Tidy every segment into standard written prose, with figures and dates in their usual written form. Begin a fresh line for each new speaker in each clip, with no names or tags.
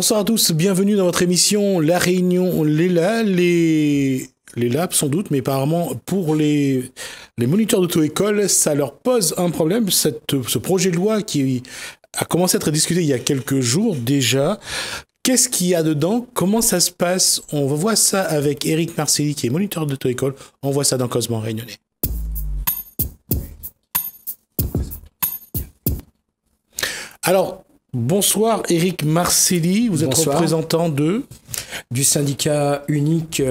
Bonsoir à tous, bienvenue dans votre émission La Réunion Léla, les labs sans doute, mais apparemment pour les moniteurs d'auto-école, ça leur pose un problème, ce projet de loi qui a commencé à être discuté il y a quelques jours déjà. Qu'est-ce qu'il y a dedans? Comment ça se passe? On voit ça avec Éric Marcelli qui est moniteur d'auto-école, on voit ça dans Cosmo Réunionnais. Alors, bonsoir Éric Marcelli, vous êtes représentant
du syndicat unique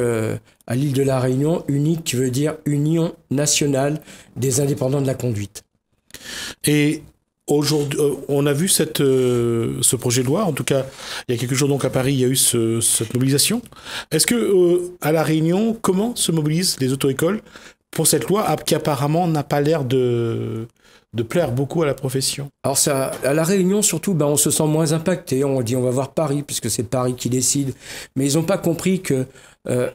à l'île de la Réunion, unique qui veut dire Union nationale des indépendants de la conduite.
Et aujourd'hui, on a vu ce projet de loi, en tout cas il y a quelques jours donc à Paris il y a eu cette mobilisation. Est-ce que à la Réunion, comment se mobilisent les auto-écoles pour cette loi qui apparemment n'a pas l'air de plaire beaucoup à la profession?
Alors ça, à la Réunion surtout, on se sent moins impacté. On dit on va voir Paris puisque c'est Paris qui décide. Mais ils n'ont pas compris que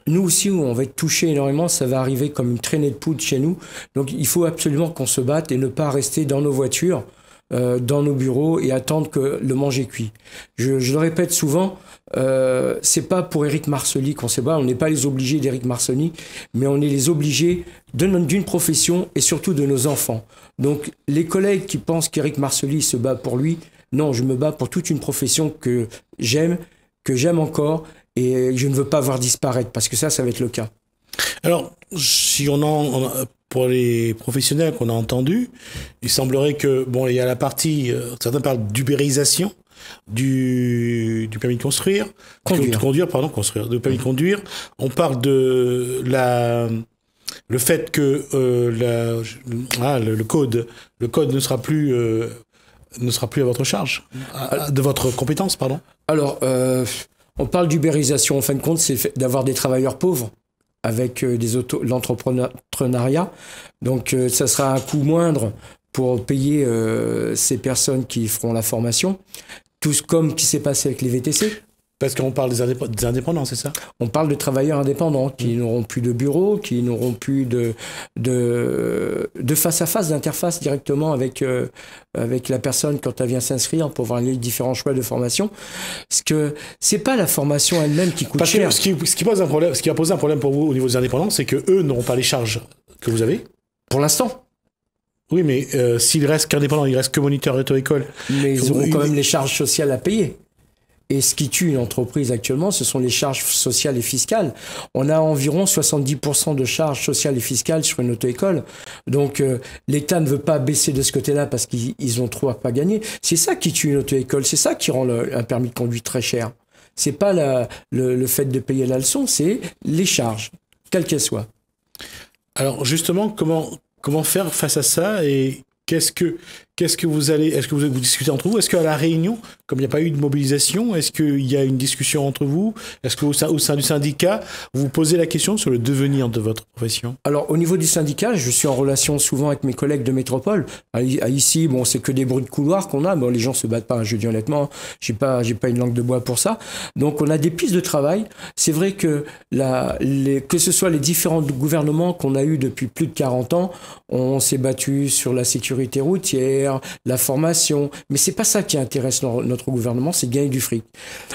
nous aussi on va être touchés énormément. Ça va arriver comme une traînée de poudre chez nous. Donc il faut absolument qu'on se batte et ne pas rester dans nos voitures, dans nos bureaux et attendre que le manger cuit. Je le répète souvent, c'est pas pour Éric Marcelli qu'on se bat. On n'est pas les obligés d'Éric Marcelli, mais on est les obligés d'une profession et surtout de nos enfants. Donc les collègues qui pensent qu'Éric Marcelli se bat pour lui, non, je me bats pour toute une profession que j'aime encore et je ne veux pas voir disparaître parce que ça va être le cas.
Alors, si pour les professionnels qu'on a entendus, il semblerait que, bon, il y a la partie, certains parlent d'ubérisation du permis de construire, de permis de conduire. On parle de le fait que le code ne sera plus à votre charge, de votre compétence, pardon.
Alors, on parle d'ubérisation. En fin de compte, c'est d'avoir des travailleurs pauvres avec l'entrepreneuriat. Donc, ça sera un coût moindre pour payer ces personnes qui feront la formation. Tout comme ce qui s'est passé avec les VTC.
Parce qu'on parle des indépendants, c'est ça?
On parle de travailleurs indépendants qui n'auront plus de bureau, qui n'auront plus de face-à-face, d'interface directement avec la personne quand elle vient s'inscrire pour voir les différents choix de formation. Parce que c'est pas la formation elle-même qui coûte cher.
Ce qui va poser un problème pour vous au niveau des indépendants, c'est que eux n'auront pas les charges que vous avez.
Pour l'instant.
Oui, mais s'il reste qu'indépendant, il reste que moniteur auto-école.
Mais ils auront quand même les charges sociales à payer. Et ce qui tue une entreprise actuellement, ce sont les charges sociales et fiscales. On a environ 70% de charges sociales et fiscales sur une auto-école. Donc, l'État ne veut pas baisser de ce côté-là parce qu'ils ont trop à pas gagner. C'est ça qui tue une auto-école. C'est ça qui rend un permis de conduite très cher. C'est pas le fait de payer la leçon, c'est les charges, quelles qu'elles soient.
Alors, justement, comment faire face à ça et est-ce que vous discutez entre vous? Est-ce qu'à la Réunion, comme il n'y a pas eu de mobilisation, est-ce qu'il y a une discussion entre vous? Est-ce que au sein du syndicat, vous posez la question sur le devenir de votre profession?
Alors, au niveau du syndicat, je suis en relation souvent avec mes collègues de métropole. Ici, bon, c'est que des bruits de couloir qu'on a. Bon, les gens se battent pas, je dis honnêtement. J'ai pas une langue de bois pour ça. Donc, on a des pistes de travail. C'est vrai que que ce soit les différents gouvernements qu'on a eu depuis plus de 40 ans, on s'est battu sur la sécurité routière, la formation, mais c'est pas ça qui intéresse notre gouvernement, c'est de gagner du fric.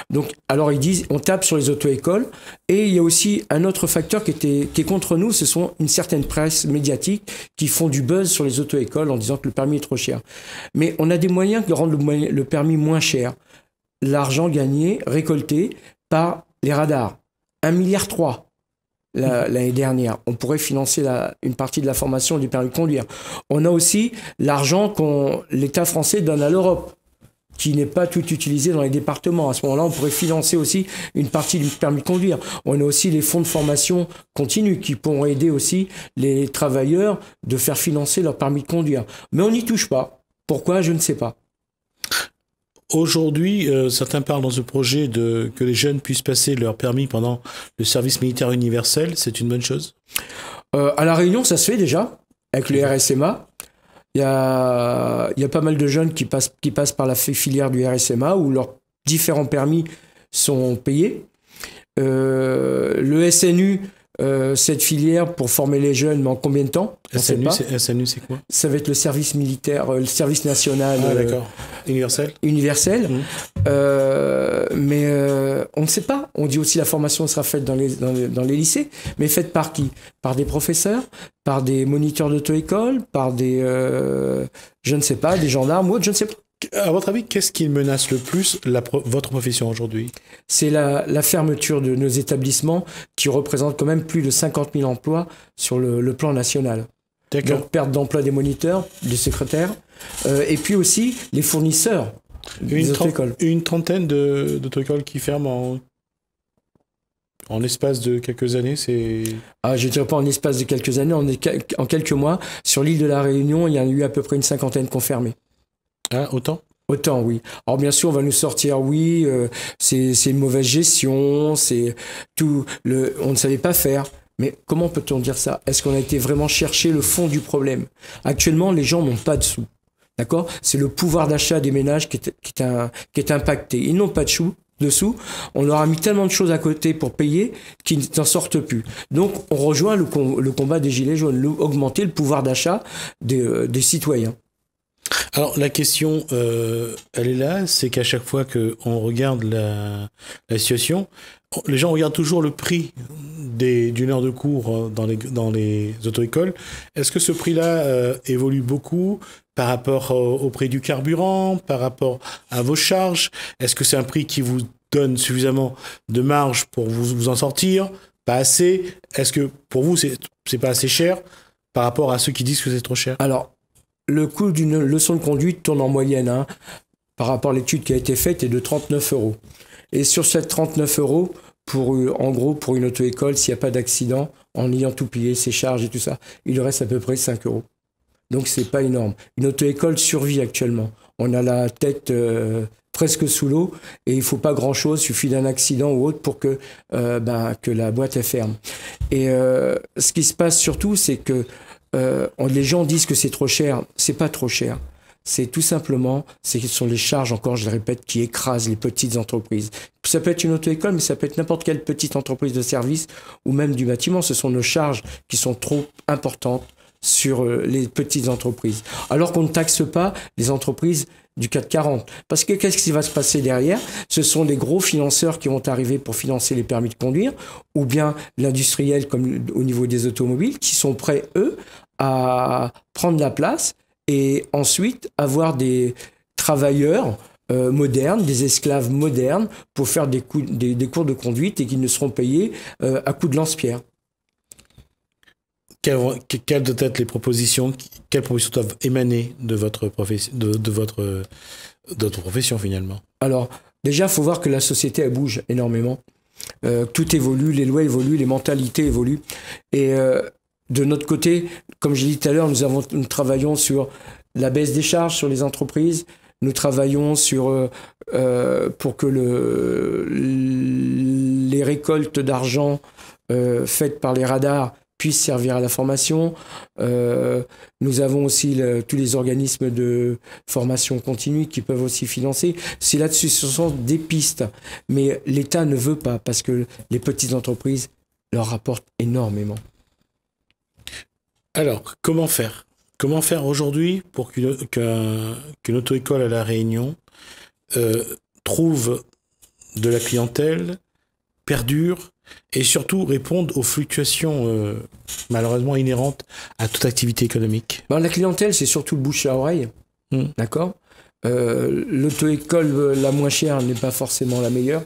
Donc, alors ils disent, on tape sur les auto-écoles, et il y a aussi un autre facteur qui est contre nous, ce sont une certaine presse médiatique qui font du buzz sur les auto-écoles en disant que le permis est trop cher. Mais on a des moyens de rendre le permis moins cher. L'argent gagné, récolté par les radars. 1,3 milliard. L'année dernière. On pourrait financer une partie de la formation du permis de conduire. On a aussi l'argent que l'État français donne à l'Europe, qui n'est pas tout utilisé dans les départements. À ce moment-là, on pourrait financer aussi une partie du permis de conduire. On a aussi les fonds de formation continue qui pourront aider aussi les travailleurs de faire financer leur permis de conduire. Mais on n'y touche pas. Pourquoi? Je ne sais pas.
Aujourd'hui, certains parlent dans ce projet que les jeunes puissent passer leur permis pendant le service militaire universel. C'est une bonne chose?
À La Réunion, ça se fait déjà, avec le RSMA. Il y a pas mal de jeunes qui passent par la filière du RSMA où leurs différents permis sont payés. Le SNU cette filière pour former les jeunes, mais en combien de temps?
SNU, c'est quoi?
Ça va être le service militaire, le service national
d'accord. Universel.
Mais on ne sait pas. On dit aussi la formation sera faite dans les lycées, mais faite par qui? Par des professeurs, par des moniteurs d'auto-école, par des, je ne sais pas, des gendarmes ou autres, je ne sais pas.
À votre avis, qu'est-ce qui menace le plus votre profession aujourd'hui?
C'est la fermeture de nos établissements qui représentent quand même plus de 50 000 emplois sur le plan national.
D'accord.
Donc perte d'emploi des moniteurs, des secrétaires, et puis aussi les fournisseurs des auto-écoles.
Une trentaine d'auto-écoles qui ferment en espace de quelques années, c'est...
Ah, je ne dirais pas en espace de quelques années, en quelques mois. Sur l'île de la Réunion, il y a eu à peu près une cinquantaine confirmées.
Ah, autant?
Autant, oui. Alors bien sûr, on va nous sortir, oui, c'est une mauvaise gestion, c'est tout, on ne savait pas faire. Mais comment peut-on dire ça? Est-ce qu'on a été vraiment chercher le fond du problème? Actuellement, les gens n'ont pas de sous. D'accord? C'est le pouvoir d'achat des ménages qui est impacté. Ils n'ont pas de sous. On leur a mis tellement de choses à côté pour payer qu'ils n'en sortent plus. Donc, on rejoint le combat des Gilets jaunes, augmenter le pouvoir d'achat des citoyens.
Alors la question, elle est là, c'est qu'à chaque fois qu'on regarde la situation, les gens regardent toujours le prix d'une heure de cours dans les auto-écoles. Est-ce que ce prix-là évolue beaucoup par rapport au prix du carburant, par rapport à vos charges? Est-ce que c'est un prix qui vous donne suffisamment de marge pour vous en sortir? Pas assez? Est-ce que pour vous, c'est pas assez cher par rapport à ceux qui disent que c'est trop cher?
Alors, le coût d'une leçon de conduite tourne en moyenne, par rapport à l'étude qui a été faite, est de 39 €. Et sur cette 39 €, en gros, pour une auto-école, s'il n'y a pas d'accident, en ayant tout payé, ses charges et tout ça, il lui reste à peu près 5 €. Donc, c'est pas énorme. Une auto-école survit actuellement. On a la tête presque sous l'eau et il faut pas grand-chose, il suffit d'un accident ou autre pour que la boîte elle ferme. Et ce qui se passe surtout, c'est que les gens disent que c'est trop cher. C'est pas trop cher. C'est tout simplement, ce sont les charges, encore je le répète, qui écrasent les petites entreprises. Ça peut être une auto-école, mais ça peut être n'importe quelle petite entreprise de service ou même du bâtiment. Ce sont nos charges qui sont trop importantes sur les petites entreprises. Alors qu'on ne taxe pas les entreprises du CAC 40. Parce que qu'est-ce qui va se passer derrière? Ce sont des gros financeurs qui vont arriver pour financer les permis de conduire, ou bien l'industriel comme au niveau des automobiles, qui sont prêts, eux, à prendre la place et ensuite avoir des travailleurs modernes, des esclaves modernes pour faire des cours de conduite et qui ne seront payés à coups de lance-pierre.
Quelles doivent être les propositions? Quelles propositions doivent émaner de votre profession, de votre profession finalement? Alors,
déjà, il faut voir que la société elle bouge énormément. Tout évolue, les lois évoluent, les mentalités évoluent. Et de notre côté, comme je l'ai dit tout à l'heure, nous travaillons sur la baisse des charges sur les entreprises. Nous travaillons pour que les récoltes d'argent faites par les radars puissent servir à la formation. Nous avons aussi tous les organismes de formation continue qui peuvent aussi financer. C'est là-dessus, ce sont des pistes. Mais l'État ne veut pas parce que les petites entreprises leur rapportent énormément.
Alors, comment faire? Comment faire aujourd'hui pour qu'une auto-école à La Réunion trouve de la clientèle, perdure et surtout réponde aux fluctuations malheureusement inhérentes à toute activité économique?
La clientèle, c'est surtout le bouche à oreille. D'accord. L'auto-école la moins chère n'est pas forcément la meilleure.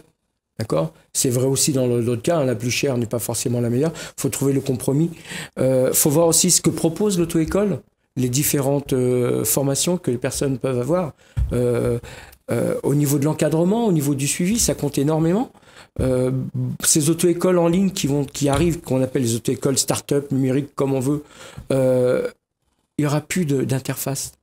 D'accord. C'est vrai aussi dans l'autre cas, la plus chère n'est pas forcément la meilleure. Il faut trouver le compromis. Faut voir aussi ce que propose l'auto-école, les différentes formations que les personnes peuvent avoir. Au niveau de l'encadrement, au niveau du suivi, ça compte énormément. Ces auto-écoles en ligne qui arrivent, qu'on appelle les auto-écoles start-up, numériques, comme on veut, il n'y aura plus d'interface.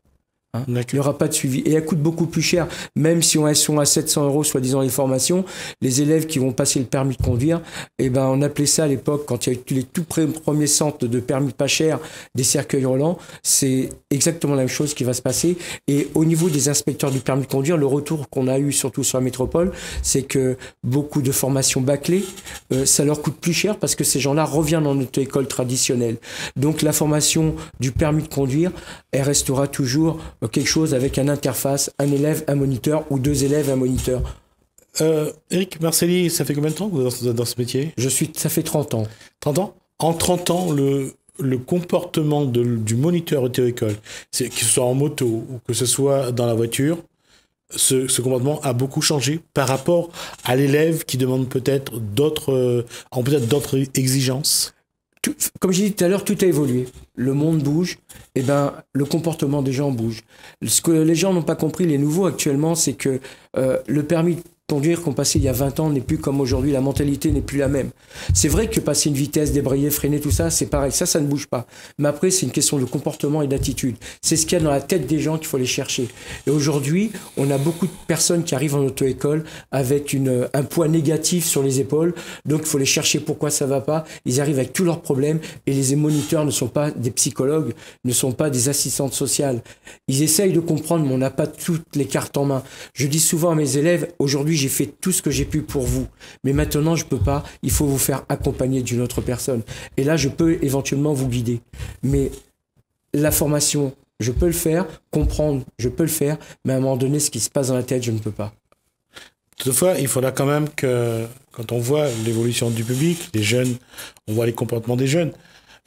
Hein. Il n'y aura pas de suivi. Et elles coûtent beaucoup plus cher. Même si elles sont à 700 €, soi-disant, les formations, les élèves qui vont passer le permis de conduire, eh ben, on appelait ça à l'époque, quand il y a eu les tout premiers centres de permis pas cher, des cercueils roulants, c'est exactement la même chose qui va se passer. Et au niveau des inspecteurs du permis de conduire, le retour qu'on a eu, surtout sur la métropole, c'est que beaucoup de formations bâclées, ça leur coûte plus cher parce que ces gens-là reviennent dans notre école traditionnelle. Donc la formation du permis de conduire, elle restera toujours quelque chose avec une interface, un élève, un moniteur ou 2 élèves, un moniteur.
Eric Marcelli, ça fait combien de temps que vous êtes dans ce métier?
Ça fait 30 ans.
30 ans? En 30 ans, le comportement du moniteur auto-école, que ce soit en moto ou que ce soit dans la voiture, ce comportement a beaucoup changé par rapport à l'élève qui demande peut-être d'autres exigences.
Comme j'ai dit tout à l'heure, tout a évolué. Le monde bouge, et ben le comportement des gens bouge. Ce que les gens n'ont pas compris, les nouveaux actuellement, c'est que le permis de conduire qu'on passait il y a 20 ans n'est plus comme aujourd'hui, la mentalité n'est plus la même. C'est vrai que passer une vitesse, débrayer, freiner, tout ça, c'est pareil, ça ne bouge pas. Mais après, c'est une question de comportement et d'attitude. C'est ce qu'il y a dans la tête des gens qu'il faut aller chercher. Et aujourd'hui, on a beaucoup de personnes qui arrivent en auto-école avec un poids négatif sur les épaules, donc il faut les chercher pourquoi ça va pas. Ils arrivent avec tous leurs problèmes et les moniteurs ne sont pas des psychologues, ne sont pas des assistantes sociales. Ils essayent de comprendre, mais on n'a pas toutes les cartes en main. Je dis souvent à mes élèves, aujourd'hui, j'ai fait tout ce que j'ai pu pour vous, mais maintenant je peux pas, il faut vous faire accompagner d'une autre personne. Et là, je peux éventuellement vous guider. Mais la formation, je peux le faire, comprendre, je peux le faire, mais à un moment donné, ce qui se passe dans la tête, je ne peux pas.
Toutefois, il faudra quand même que, quand on voit l'évolution du public, des jeunes, on voit les comportements des jeunes,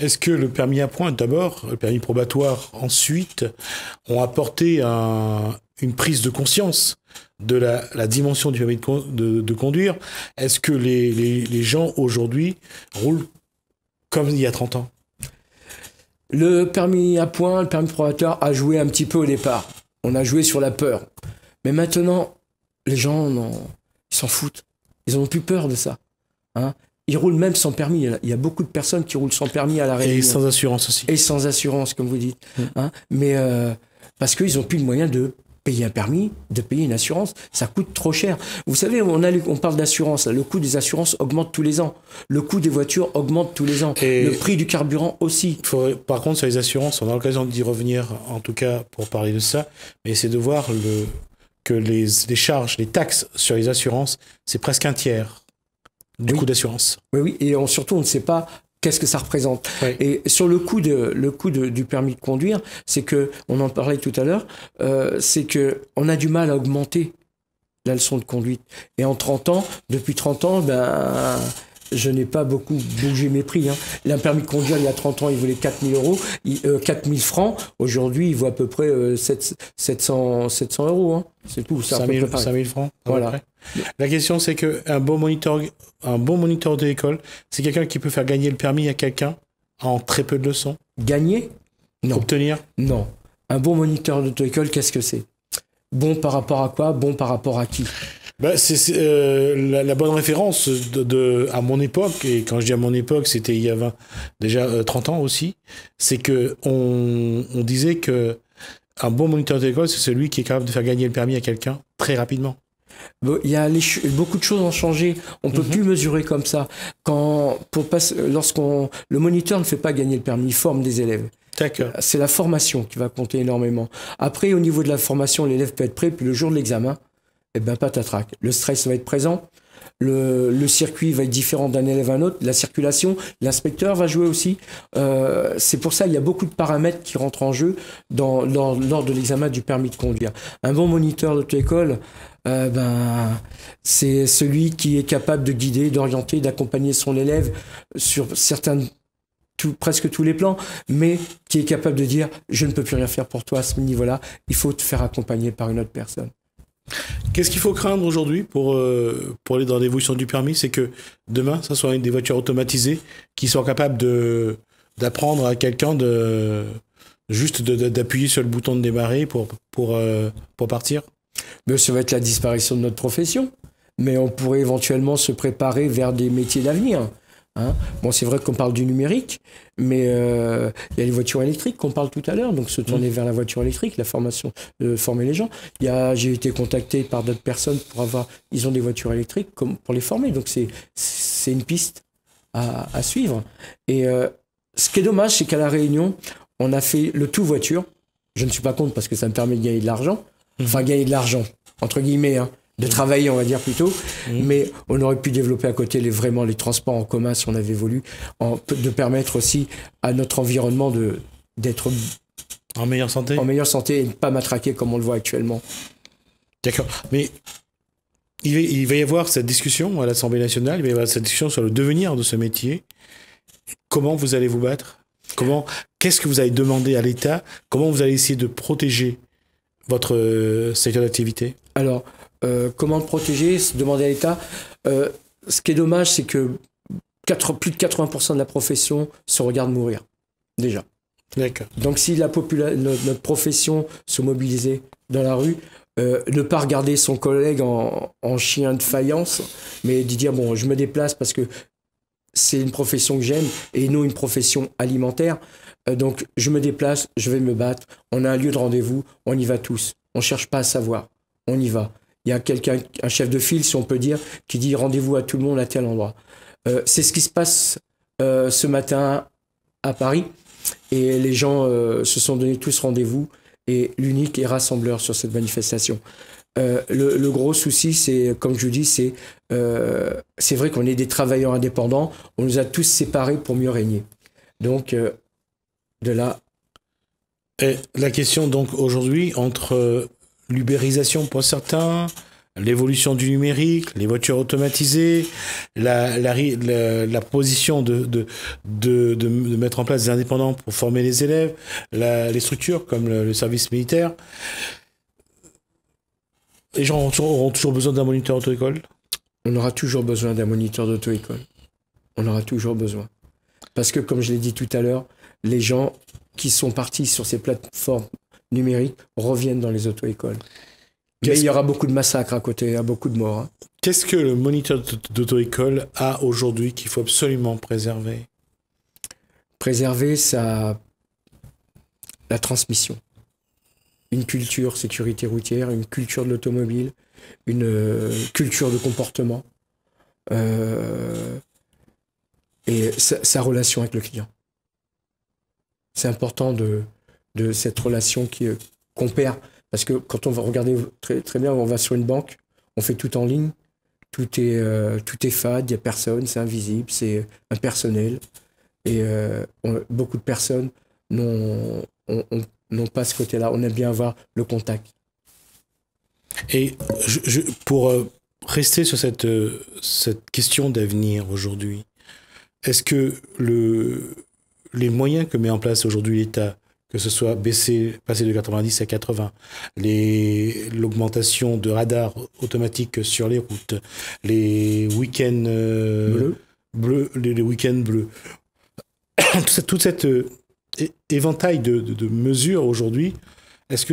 est-ce que le permis à points, d'abord, le permis probatoire, ensuite, ont apporté une prise de conscience de la dimension du permis de conduire? Est-ce que les gens aujourd'hui roulent comme il y a 30 ans?
Le permis à points, le permis probatoire a joué un petit peu au départ. On a joué sur la peur. Mais maintenant, les gens, ils s'en foutent. Ils n'ont plus peur de ça. Hein? Ils roulent même sans permis. Il y a beaucoup de personnes qui roulent sans permis à la Réunion.
Et sans assurance aussi.
Et sans assurance, comme vous dites. Hein? Mais parce qu'ils n'ont plus le moyen de payer un permis, de payer une assurance, ça coûte trop cher. Vous savez, on parle d'assurance, le coût des assurances augmente tous les ans. Le coût des voitures augmente tous les ans. Et le prix du carburant aussi.
Par contre, sur les assurances, on a l'occasion d'y revenir, en tout cas pour parler de ça, mais c'est de voir que les charges, les taxes sur les assurances, c'est presque un tiers du coût d'assurance.
Oui, et surtout, on ne sait pas qu'est-ce que ça représente.
Oui.
Et sur le coût du permis de conduire, c'est que, on en parlait tout à l'heure, c'est que on a du mal à augmenter la leçon de conduite. Et en 30 ans, depuis 30 ans, je n'ai pas beaucoup bougé mes prix. Hein. Un permis de conduire, il y a 30 ans, il valait 4 000 €, 4 000 francs. Aujourd'hui, il vaut à peu près 700 €. Hein. C'est tout.
5 000 francs.
Voilà.
La question, c'est qu'un bon moniteur de l'école, c'est quelqu'un qui peut faire gagner le permis à quelqu'un en très peu de leçons.
Gagner? Non.
Obtenir? Non.
Un bon moniteur d'auto-école, qu'est-ce que c'est? Bon par rapport à quoi? Bon par rapport à qui?
C'est la bonne référence à mon époque, et quand je dis à mon époque, c'était il y a déjà 30 ans aussi, c'est que on disait que un bon moniteur d'école, c'est celui qui est capable de faire gagner le permis à quelqu'un très rapidement.
Il y a beaucoup de choses ont changé. On peut plus mesurer comme ça. Le moniteur ne fait pas gagner le permis, il forme des élèves.
D'accord.
C'est la formation qui va compter énormément. Après, au niveau de la formation, l'élève peut être prêt, puis le jour de l'examen, patatrac. Le stress va être présent. Le circuit va être différent d'un élève à un autre. La circulation, l'inspecteur va jouer aussi. C'est pour ça qu'il y a beaucoup de paramètres qui rentrent en jeu lors de l'examen du permis de conduire. Un bon moniteur d'auto-école, c'est celui qui est capable de guider, d'orienter, d'accompagner son élève sur presque tous les plans, mais qui est capable de dire « je ne peux plus rien faire pour toi à ce niveau-là, il faut te faire accompagner par une autre personne ».
Qu'est-ce qu'il faut craindre aujourd'hui pour aller dans l'évolution du permis? C'est que demain, ça soit des voitures automatisées qui soient capables d'apprendre à quelqu'un d'appuyer sur le bouton de démarrer pour partir?
Mais ça va être la disparition de notre profession. Mais on pourrait éventuellement se préparer vers des métiers d'avenir. Hein. Bon, c'est vrai qu'on parle du numérique, mais il y a les voitures électriques qu'on parle tout à l'heure, donc se tourner vers la voiture électrique, la formation, former les gens. J'ai été contacté par d'autres personnes ils ont des voitures électriques comme pour les former, donc c'est une piste à suivre. Et ce qui est dommage, c'est qu'à La Réunion, on a fait le tout voiture. Je ne suis pas contre parce que ça me permet de gagner de l'argent, enfin gagner de l'argent entre guillemets. Hein. De travailler, on va dire plutôt, mais on aurait pu développer à côté vraiment les transports en commun si on avait voulu, de permettre aussi à notre environnement d'être
en meilleure santé.
En meilleure santé et de ne pas matraquer comme on le voit actuellement.
D'accord, mais il va y avoir cette discussion à l'Assemblée nationale, il va y avoir cette discussion sur le devenir de ce métier. Comment vous allez vous battre ? Qu'est-ce que vous allez demander à l'État ? Comment vous allez essayer de protéger votre secteur d'activité ?
Alors, comment le protéger, demander à l'État. Ce qui est dommage, c'est que plus de 80% de la profession se regarde mourir, déjà.
D'accord.
Donc si notre profession se mobilisait dans la rue, ne pas regarder son collègue en chien de faïence, mais de dire, bon, je me déplace parce que c'est une profession que j'aime, et non une profession alimentaire. Donc je me déplace, je vais me battre, on a un lieu de rendez-vous, on y va tous. On ne cherche pas à savoir, on y va. Il y a un chef de file, si on peut dire, qui dit rendez-vous à tout le monde à tel endroit. C'est ce qui se passe ce matin à Paris. Et les gens se sont donné tous rendez-vous. Et l'unique est rassembleur sur cette manifestation. Le gros souci, c'est, comme je vous dis, c'est vrai qu'on est des travailleurs indépendants. On nous a tous séparés pour mieux régner. Donc, de là...
Et la question, donc, aujourd'hui, entre... l'ubérisation pour certains, l'évolution du numérique, les voitures automatisées, la position de mettre en place des indépendants pour former les élèves, les structures comme le service militaire. Les gens auront toujours besoin d'un moniteur auto-école ?
On aura toujours besoin d'un moniteur d'auto-école. On aura toujours besoin. Parce que, comme je l'ai dit tout à l'heure, les gens qui sont partis sur ces plateformes numériques reviennent dans les auto-écoles. Mais il y aura beaucoup de massacres à côté, il y a beaucoup de morts. Hein.
Qu'est-ce que le moniteur d'auto-école a aujourd'hui qu'il faut absolument préserver ?
Préserver la transmission. Une culture sécurité routière, une culture de l'automobile, une culture de comportement et sa relation avec le client. C'est important de cette relation qu'on perd. Parce que quand on va regarder très, très bien, on va sur une banque, on fait tout en ligne, tout est fade, il n'y a personne, c'est invisible, c'est impersonnel. Et beaucoup de personnes n'ont pas ce côté-là. On aime bien avoir le contact.
Et pour rester sur cette question d'avenir aujourd'hui, est-ce que les moyens que met en place aujourd'hui l'État, que ce soit passer de 90 à 80, l'augmentation de radars automatiques sur les routes, les week-ends bleus, les week-ends bleus, tout cet éventail de mesures aujourd'hui, est-ce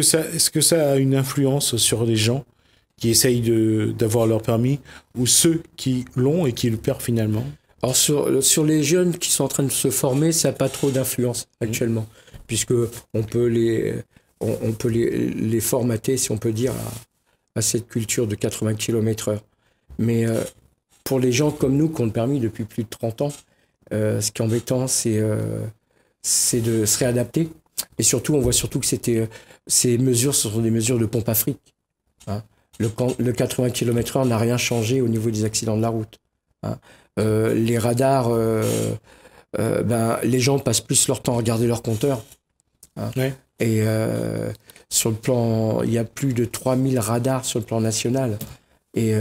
que ça a une influence sur les gens qui essayent d'avoir leur permis ou ceux qui l'ont et qui le perdent finalement?
Alors sur les jeunes qui sont en train de se former, ça n'a pas trop d'influence actuellement, puisque on peut les formater, si on peut dire, à cette culture de 80 km/h. Mais pour les gens comme nous qui ont le permis depuis plus de 30 ans, ce qui est embêtant, c'est de se réadapter. Et surtout, on voit surtout que ces mesures, ce sont des mesures de pompe à fric. Hein. Le 80 km/h n'a rien changé au niveau des accidents de la route. Hein. Les radars, les gens passent plus leur temps à regarder leur compteur. Hein. Ouais. Et sur le plan, il y a plus de 3000 radars sur le plan national. Et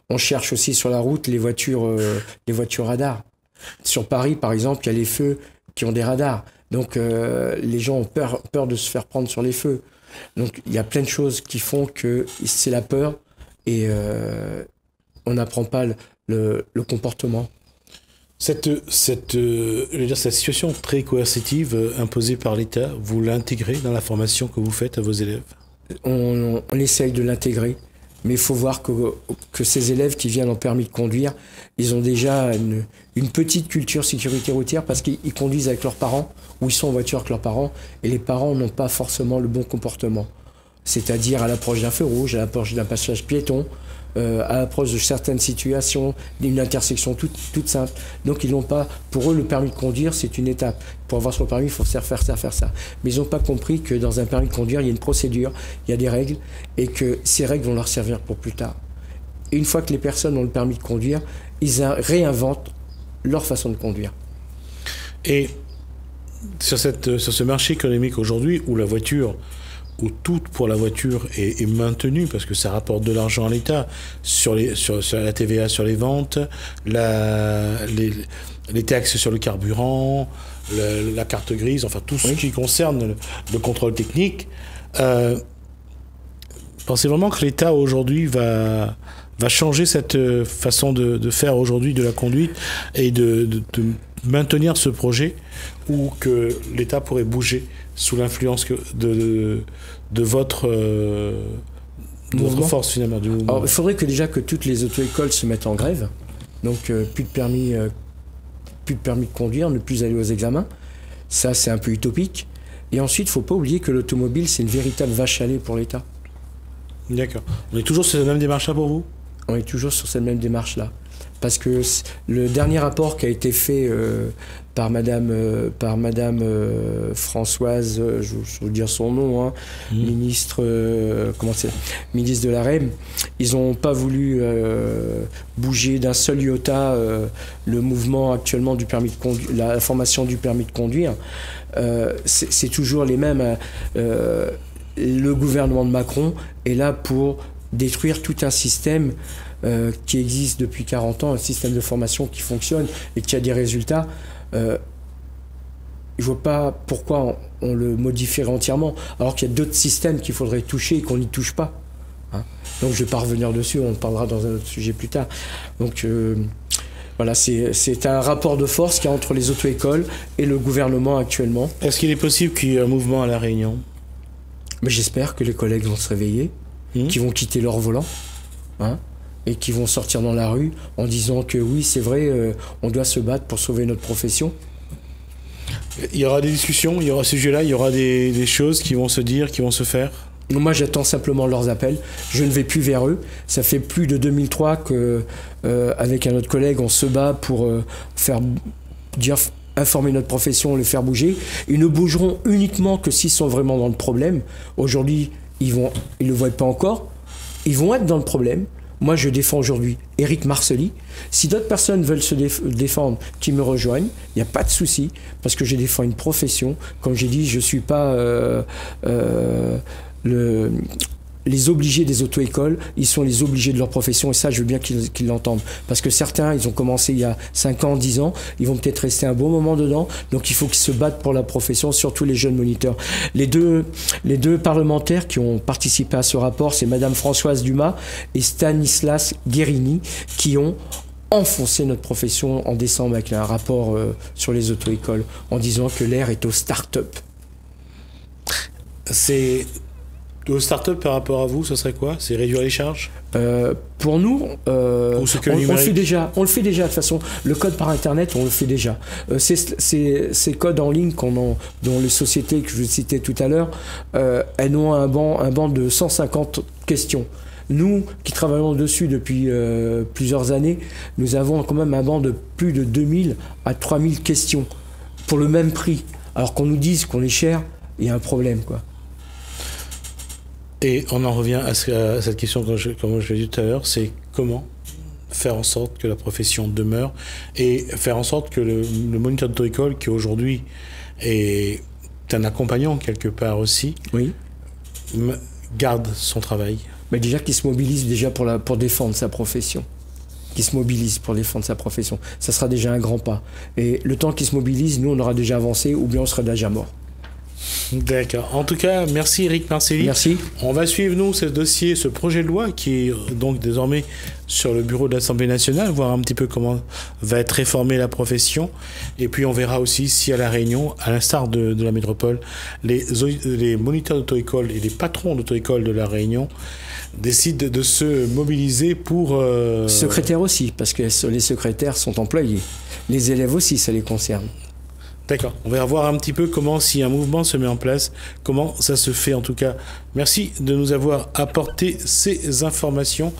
on cherche aussi sur la route les voitures radars. Sur Paris, par exemple, il y a les feux qui ont des radars. Donc les gens ont peur de se faire prendre sur les feux. Donc il y a plein de choses qui font que c'est la peur et on n'apprend pas le comportement.
Cette situation très coercitive imposée par l'État, vous l'intégrez dans la formation que vous faites à vos élèves?
On essaye de l'intégrer. Mais il faut voir que ces élèves qui viennent en permis de conduire, ils ont déjà une petite culture sécurité routière parce qu'ils conduisent avec leurs parents ou ils sont en voiture avec leurs parents et les parents n'ont pas forcément le bon comportement. C'est-à-dire à l'approche d'un feu rouge, à l'approche d'un passage piéton, à l'approche de certaines situations, d'une intersection toute simple. Donc ils n'ont pas, pour eux le permis de conduire c'est une étape. Pour avoir son permis il faut faire ça. Mais ils n'ont pas compris que dans un permis de conduire il y a une procédure, il y a des règles et que ces règles vont leur servir pour plus tard. Et une fois que les personnes ont le permis de conduire, ils réinventent leur façon de conduire.
Et sur ce marché économique aujourd'hui où la voiture, où tout pour la voiture est maintenu parce que ça rapporte de l'argent à l'État sur la TVA sur les ventes, les taxes sur le carburant, la carte grise, enfin tout ce qui concerne le contrôle technique. Pensez vraiment que l'État aujourd'hui va changer cette façon de faire aujourd'hui de la conduite et de maintenir ce projet ou que l'État pourrait bouger sous l'influence de votre force finalement du mouvement.
Alors, il faudrait déjà que toutes les auto-écoles se mettent en grève, donc plus de permis de conduire, ne plus aller aux examens. Ça c'est un peu utopique. Et ensuite, il ne faut pas oublier que l'automobile c'est une véritable vache à lait pour l'État.
D'accord. On est toujours sur cette même démarche-là pour vous ?
On est toujours sur cette même démarche-là. Parce que le dernier rapport qui a été fait par Madame Françoise, je veux dire son nom, hein, ministre de la REM, ils n'ont pas voulu bouger d'un seul iota le mouvement actuellement du permis de conduire, la formation du permis de conduire. C'est toujours les mêmes. Le gouvernement de Macron est là pour détruire tout un système qui existe depuis 40 ans, un système de formation qui fonctionne et qui a des résultats. Je ne vois pas pourquoi on le modifierait entièrement, alors qu'il y a d'autres systèmes qu'il faudrait toucher et qu'on n'y touche pas. Hein. Donc je ne vais pas revenir dessus, on en parlera dans un autre sujet plus tard. Donc voilà, c'est un rapport de force qu'il y a entre les auto-écoles et le gouvernement actuellement.
Est-ce qu'il est possible qu'il y ait un mouvement à La Réunion ?
Mais j'espère que les collègues vont se réveiller, qu'ils vont quitter leur volant, hein, et qui vont sortir dans la rue en disant que oui, c'est vrai, on doit se battre pour sauver notre profession.
Il y aura des discussions, il y aura ce sujet-là, il y aura des choses qui vont se dire, qui vont se faire.
Moi, j'attends simplement leurs appels. Je ne vais plus vers eux. Ça fait plus de 2003 que, avec un autre collègue, on se bat pour informer notre profession, le faire bouger. Ils ne bougeront uniquement que s'ils sont vraiment dans le problème. Aujourd'hui, ils ne le voient pas encore. Ils vont être dans le problème. Moi, je défends aujourd'hui Éric Marcely. Si d'autres personnes veulent se défendre, qu'ils me rejoignent, il n'y a pas de souci, parce que je défends une profession. Comme j'ai dit, je ne suis pas les obligés des auto-écoles, ils sont les obligés de leur profession, et ça, je veux bien qu'ils l'entendent. Parce que certains, ils ont commencé il y a 5 ans, 10 ans, ils vont peut-être rester un bon moment dedans, donc il faut qu'ils se battent pour la profession, surtout les jeunes moniteurs. Les deux parlementaires qui ont participé à ce rapport, c'est Madame Françoise Dumas et Stanislas Guérini, qui ont enfoncé notre profession en décembre avec un rapport sur les auto-écoles, en disant que l'air est aux start-up.
C'est... Aux start-up par rapport à vous, ce serait quoi? C'est réduire les charges?
Pour nous, on le fait déjà. On le fait déjà de toute façon. Le code par Internet, on le fait déjà. Ces codes en ligne dont les sociétés que je citais tout à l'heure, elles ont un banc de 150 questions. Nous, qui travaillons dessus depuis plusieurs années, nous avons quand même un banc de plus de 2000 à 3000 questions pour le même prix. Alors qu'on nous dise qu'on est cher, il y a un problème, quoi.
Et on en revient à cette question, comme je l'ai dit tout à l'heure, c'est comment faire en sorte que la profession demeure et faire en sorte que le moniteur d'auto-école, qui aujourd'hui est un accompagnant quelque part aussi,
oui,
garde son travail.
Mais déjà qu'il se mobilise déjà pour défendre sa profession. Qu'il se mobilise pour défendre sa profession. Ça sera déjà un grand pas. Et le temps qu'il se mobilise, nous on aura déjà avancé ou bien on sera déjà mort.
D'accord. En tout cas, merci Eric Marcelli.
Merci.
On va suivre, nous, ce dossier, ce projet de loi qui est donc désormais sur le bureau de l'Assemblée nationale, voir un petit peu comment va être réformée la profession. Et puis, on verra aussi si à La Réunion, à l'instar de la métropole, les moniteurs d'auto-école et les patrons d'auto-école de La Réunion décident de se mobiliser pour...
Secrétaires aussi, parce que les secrétaires sont employés. Les élèves aussi, ça les concerne.
D'accord. On va voir un petit peu comment, si un mouvement se met en place, comment ça se fait en tout cas. Merci de nous avoir apporté ces informations.